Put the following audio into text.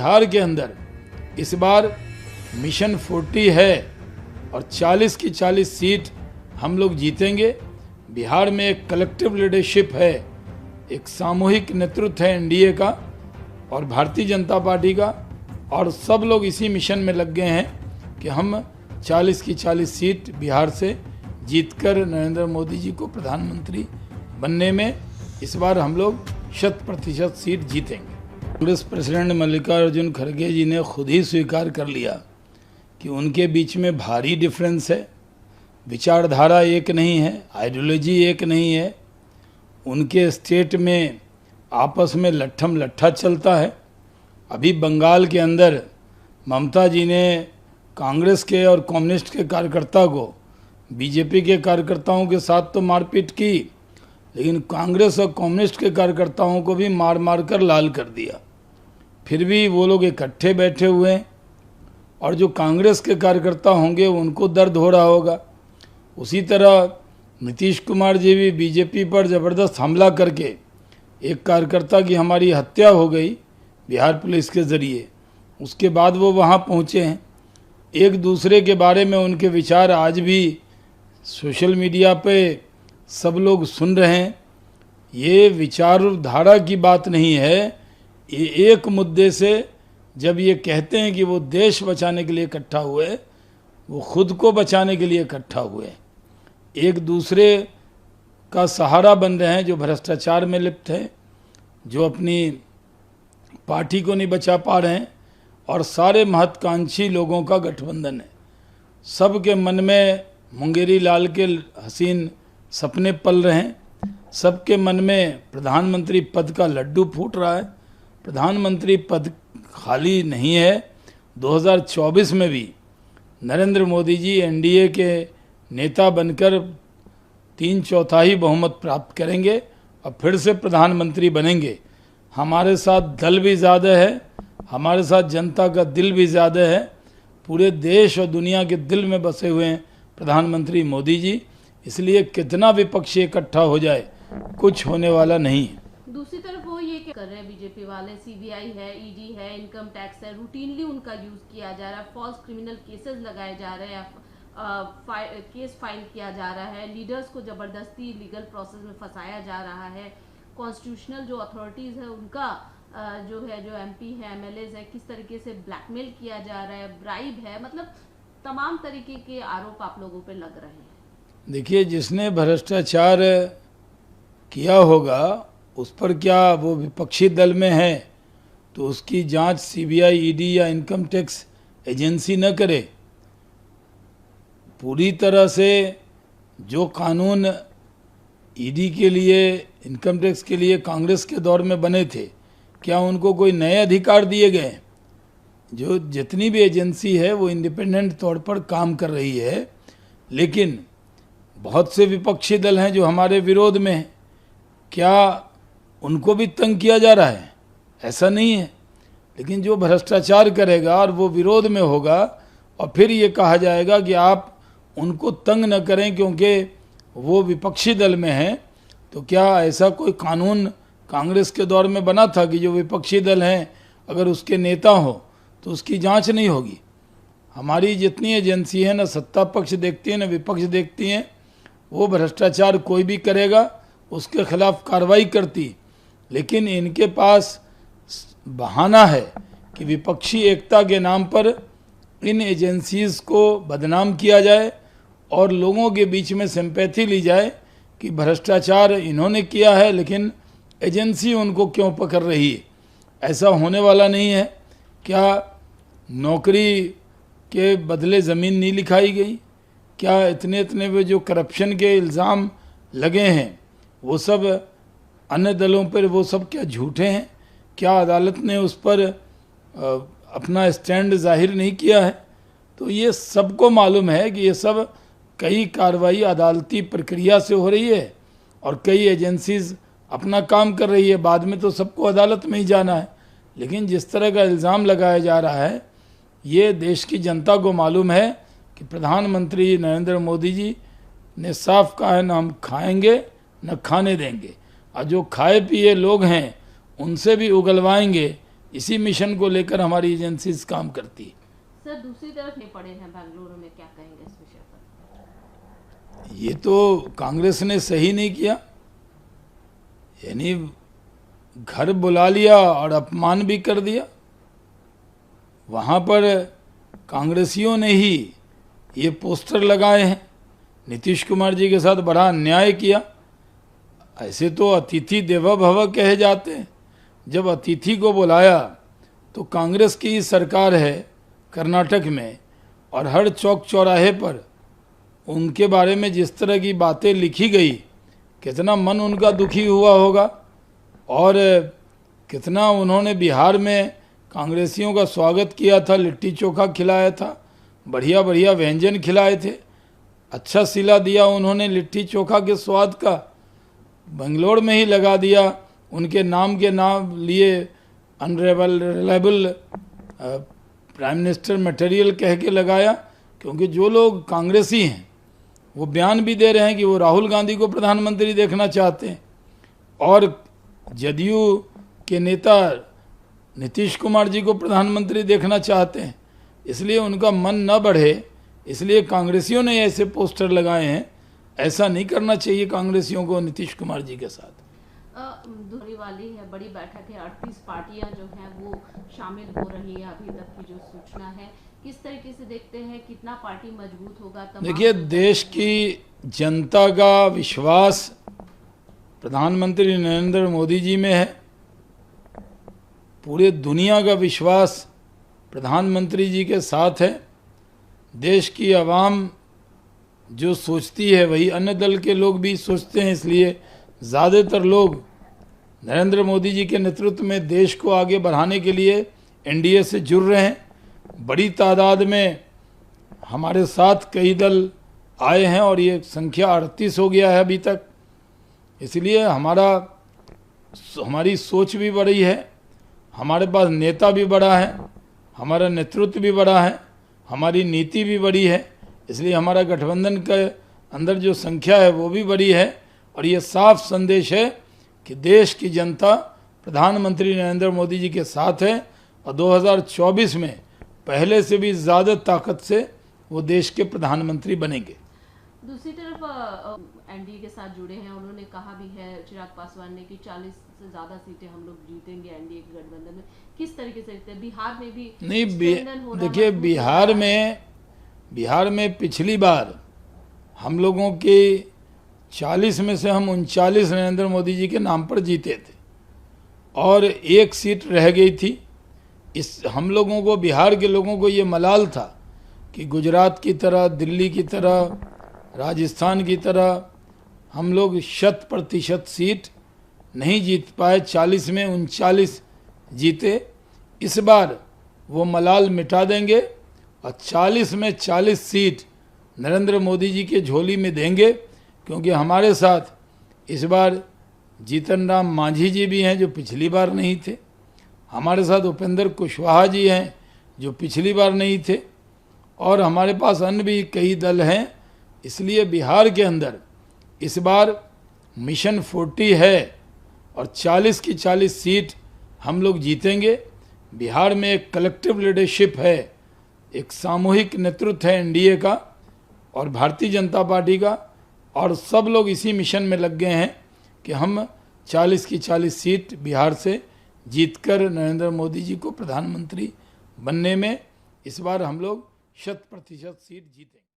बिहार के अंदर इस बार मिशन 40 है और 40 की 40 सीट हम लोग जीतेंगे। बिहार में एक कलेक्टिव लीडरशिप है, एक सामूहिक नेतृत्व है एनडीए का और भारतीय जनता पार्टी का, और सब लोग इसी मिशन में लग गए हैं कि हम 40 की 40 सीट बिहार से जीतकर नरेंद्र मोदी जी को प्रधानमंत्री बनने में इस बार हम लोग 100% सीट जीतेंगे। कांग्रेस प्रेसिडेंट मल्लिकार्जुन खड़गे जी ने खुद ही स्वीकार कर लिया कि उनके बीच में भारी डिफरेंस है, विचारधारा एक नहीं है, आइडियोलॉजी एक नहीं है। उनके स्टेट में आपस में लट्ठम लट्ठा चलता है। अभी बंगाल के अंदर ममता जी ने कांग्रेस के और कम्युनिस्ट के कार्यकर्ता को बीजेपी के कार्यकर्ताओं के साथ तो मारपीट की, लेकिन कांग्रेस और कम्युनिस्ट के कार्यकर्ताओं को भी मार मार कर लाल कर दिया। फिर भी वो लोग इकट्ठे बैठे हुए हैं और जो कांग्रेस के कार्यकर्ता होंगे उनको दर्द हो रहा होगा। उसी तरह नीतीश कुमार जी भी बीजेपी पर ज़बरदस्त हमला करके एक कार्यकर्ता की हमारी हत्या हो गई बिहार पुलिस के ज़रिए, उसके बाद वो वहाँ पहुँचे हैं। एक दूसरे के बारे में उनके विचार आज भी सोशल मीडिया पे सब लोग सुन रहे हैं। ये विचारधारा की बात नहीं है, ये एक मुद्दे से जब ये कहते हैं कि वो देश बचाने के लिए इकट्ठा हुए, वो खुद को बचाने के लिए इकट्ठा हुए, एक दूसरे का सहारा बन रहे हैं जो भ्रष्टाचार में लिप्त हैं, जो अपनी पार्टी को नहीं बचा पा रहे हैं, और सारे महत्वाकांक्षी लोगों का गठबंधन है। सबके मन में मुंगेरी लाल के हसीन सपने पल रहे हैं, सबके मन में प्रधानमंत्री पद का लड्डू फूट रहा है। प्रधानमंत्री पद खाली नहीं है। 2024 में भी नरेंद्र मोदी जी एनडीए के नेता बनकर 3/4 बहुमत प्राप्त करेंगे और फिर से प्रधानमंत्री बनेंगे। हमारे साथ दल भी ज़्यादा है, हमारे साथ जनता का दिल भी ज़्यादा है। पूरे देश और दुनिया के दिल में बसे हुए हैं प्रधानमंत्री मोदी जी, इसलिए कितना विपक्षी इकट्ठा हो जाए कुछ होने वाला नहीं है। दूसरी तरफ वो ये कर रहे हैं बीजेपी वाले, सीबीआई है, ईडी है, इनकम टैक्स है, रूटीनली उनका यूज किया जा रहा है, फॉल्स क्रिमिनल केसेस लगाए जा रहे हैं, केस फाइल किया जा रहा है, लीडर्स को जबरदस्ती लीगल प्रोसेस में फंसाया जा रहा है, कॉन्स्टिट्यूशनल जो अथॉरिटीज है उनका जो एमपी है, एमएलए है, किस तरीके से ब्लैकमेल किया जा रहा है, ब्राइब है, मतलब तमाम तरीके के आरोप आप लोगों पे लग रहे हैं। देखिए, जिसने भ्रष्टाचार किया होगा उस पर क्या वो विपक्षी दल में है तो उसकी जांच सीबीआई, ईडी या इनकम टैक्स एजेंसी न करे? पूरी तरह से जो कानून ईडी के लिए, इनकम टैक्स के लिए कांग्रेस के दौर में बने थे, क्या उनको कोई नए अधिकार दिए गए? जो जितनी भी एजेंसी है वो इंडिपेंडेंट तौर पर काम कर रही है, लेकिन बहुत से विपक्षी दल हैं जो हमारे विरोध में हैं। क्या उनको भी तंग किया जा रहा है? ऐसा नहीं है, लेकिन जो भ्रष्टाचार करेगा और वो विरोध में होगा और फिर ये कहा जाएगा कि आप उनको तंग न करें क्योंकि वो विपक्षी दल में हैं, तो क्या ऐसा कोई कानून कांग्रेस के दौर में बना था कि जो विपक्षी दल हैं अगर उसके नेता हो तो उसकी जांच नहीं होगी? हमारी जितनी एजेंसी है, ना सत्ता पक्ष देखती है ना विपक्ष देखती हैं, वो भ्रष्टाचार कोई भी करेगा उसके खिलाफ कार्रवाई करती, लेकिन इनके पास बहाना है कि विपक्षी एकता के नाम पर इन एजेंसीज को बदनाम किया जाए और लोगों के बीच में सिंपैथी ली जाए कि भ्रष्टाचार इन्होंने किया है लेकिन एजेंसी उनको क्यों पकड़ रही है। ऐसा होने वाला नहीं है। क्या नौकरी के बदले ज़मीन नहीं लिखाई गई? क्या इतने इतने वे जो करप्शन के इल्ज़ाम लगे हैं वो सब अन्य दलों पर, वो सब क्या झूठे हैं? क्या अदालत ने उस पर अपना स्टैंड जाहिर नहीं किया है? तो ये सबको मालूम है कि ये सब कई कार्रवाई अदालती प्रक्रिया से हो रही है और कई एजेंसीज अपना काम कर रही है। बाद में तो सबको अदालत में ही जाना है, लेकिन जिस तरह का इल्ज़ाम लगाया जा रहा है, ये देश की जनता को मालूम है कि प्रधानमंत्री नरेंद्र मोदी जी ने साफ कहा है, न हम खाएंगे न खाने देंगे, और जो खाए पिए लोग हैं उनसे भी उगलवाएंगे इसी मिशन को लेकर हमारी एजेंसीज काम करती है। सर दूसरी तरफ नहीं पड़े हैं बेंगलुरु में, क्या कहेंगे इस विषय पर? ये तो कांग्रेस ने सही नहीं किया, यानी घर बुला लिया और अपमान भी कर दिया। वहाँ पर कांग्रेसियों ने ही ये पोस्टर लगाए हैं, नीतीश कुमार जी के साथ बड़ा अन्याय किया। ऐसे तो अतिथि देवो भव कहे जाते हैं। जब अतिथि को बुलाया तो कांग्रेस की सरकार है कर्नाटक में, और हर चौक चौराहे पर उनके बारे में जिस तरह की बातें लिखी गई, कितना मन उनका दुखी हुआ होगा। और कितना उन्होंने बिहार में कांग्रेसियों का स्वागत किया था, लिट्टी चोखा खिलाया था, बढ़िया बढ़िया व्यंजन खिलाए थे, अच्छा सिला दिया उन्होंने लिट्टी चोखा के स्वाद का। बेंगलोर में ही लगा दिया, उनके नाम के नाम लिए अनरिलायबल प्राइम मिनिस्टर मटेरियल कह के लगाया, क्योंकि जो लोग कांग्रेसी हैं वो बयान भी दे रहे हैं कि वो राहुल गांधी को प्रधानमंत्री देखना चाहते हैं, और जदयू के नेता नीतीश कुमार जी को प्रधानमंत्री देखना चाहते हैं। इसलिए उनका मन न बढ़े, इसलिए कांग्रेसियों ने ऐसे पोस्टर लगाए हैं। ऐसा नहीं करना चाहिए कांग्रेसियों को नीतीश कुमार जी के साथ। दूरी वाली है, बड़ी बैठक है, 38 पार्टियां जो हैं वो शामिल हो रही है, अभी तक की जो सूचना है। किस तरीके से देखते हैं, कितना पार्टी मजबूत होगा? देखिए, देश की जनता का विश्वास प्रधानमंत्री नरेंद्र मोदी जी में है, पूरे दुनिया का विश्वास प्रधानमंत्री जी के साथ है। देश की आवाम जो सोचती है वही अन्य दल के लोग भी सोचते हैं, इसलिए ज़्यादातर लोग नरेंद्र मोदी जी के नेतृत्व में देश को आगे बढ़ाने के लिए एनडीए से जुड़ रहे हैं। बड़ी तादाद में हमारे साथ कई दल आए हैं और ये संख्या 38 हो गया है अभी तक। इसलिए हमारी सोच भी बड़ी है, हमारे पास नेता भी बड़ा है, हमारा नेतृत्व भी बड़ा है, हमारी नीति भी बड़ी है। इसलिए हमारा गठबंधन के अंदर जो संख्या है वो भी बड़ी है, और ये साफ संदेश है कि देश की जनता प्रधानमंत्री नरेंद्र मोदी जी के साथ है, और 2024 में पहले से भी ज़्यादा ताकत से वो देश के प्रधानमंत्री बनेंगे। दूसरी तरफ एनडीए के साथ जुड़े हैं, उन्होंने कहा भी है चिराग पासवान ने कि 40 से ज़्यादा सीटें हम लोग जीतेंगे एनडीए के गठबंधन में। किस तरीके से देखते हैं? बिहार में भी नहीं, देखिए, बिहार में पिछली बार हम लोगों के 40 में से हम 39 नरेंद्र मोदी जी के नाम पर जीते थे, और एक सीट रह गई थी। हम लोगों को, बिहार के लोगों को ये मलाल था कि गुजरात की तरह, दिल्ली की तरह, राजस्थान की तरह हम लोग 100% सीट नहीं जीत पाए। 40 में 39 जीते। इस बार वो मलाल मिटा देंगे और 40 में 40 सीट नरेंद्र मोदी जी के झोली में देंगे, क्योंकि हमारे साथ इस बार जीतन राम मांझी जी भी हैं जो पिछली बार नहीं थे, हमारे साथ उपेंद्र कुशवाहा जी हैं जो पिछली बार नहीं थे, और हमारे पास अन्य भी कई दल हैं। इसलिए बिहार के अंदर इस बार मिशन 40 है और 40 की 40 सीट हम लोग जीतेंगे। बिहार में एक कलेक्टिव लीडरशिप है, एक सामूहिक नेतृत्व है एनडीए का और भारतीय जनता पार्टी का, और सब लोग इसी मिशन में लग गए हैं कि हम 40 की 40 सीट बिहार से जीतकर नरेंद्र मोदी जी को प्रधानमंत्री बनने में इस बार हम लोग 100% सीट जीतेंगे।